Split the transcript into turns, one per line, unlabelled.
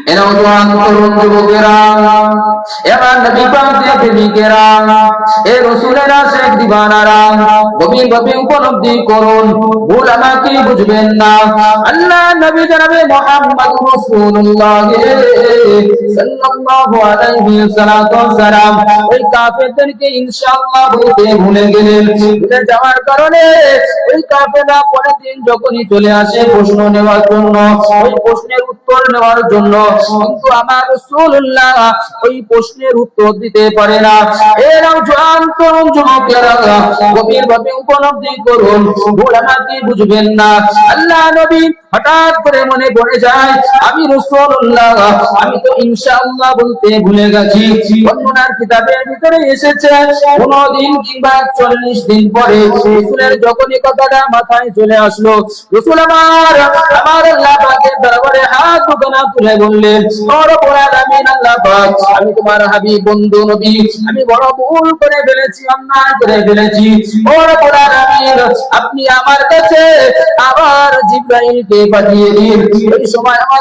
নওজোয়ান তরুণ যুবকেরা, এবার নবী পাকের প্রেমিকেরা, এ রাসূলের আশিক দিওয়ানারা, গভীরভাবে উপলব্ধি করুন, ভুল আমাকে বুঝবেন না। আল্লাহ নবী জনাবে মুহাম্মদুর রাসূলুল্লাহ সাল্লাল্লাহু আলাইহি ওয়াসাল্লাম ওই কাফেরদেরকে ইনশাআল্লাহ বলতে ভুলে গেলেন। ভুলে যাওয়ার কারণে ওই কাফেররা পরের দিন যখনই চলে আসে প্রশ্ন নেওয়ার জন্য, ওই প্রশ্নের উত্তর নেওয়ার জন্য, কিন্তু আমার রাসূলুল্লাহ ওই প্রশ্নের উত্তর দিতে পারে না। এরাও জওয়ান তরুণ যুবকেরা, গভীরভাবে উপলব্ধি করুন, ভুল আমাকে বুঝবেন না। আল্লাহ নবী হঠাৎ করে মনে পড়ে যায়, আমি রাসূলুল্লাহ, আমি তো ইনশাআল্লাহ বলতে ভুলে গেছি। বর্ণনার কিতাবের ভিতরে এসেছে 15 দিন কিংবা 40 দিন পরে রাসূলের যখনই কথাটা মাথায় চলে আসলো, রাসূল আমার আল্লাহ পাকের দরবারে হাত দুখানা তুলে বললেন, ও রব্বুল আলামিন, আল্লাহ পাক, আমি তোমার হাবিব বন্ধু নবী, আমি বড় ভুল করে ফেলেছি, অন্যায় করে ফেলেছি। ও রব্বুল আলামিন, আপনি আমার কাছে আবার জিবরাইলকে পাঠিয়ে দিন। এই সময় আমার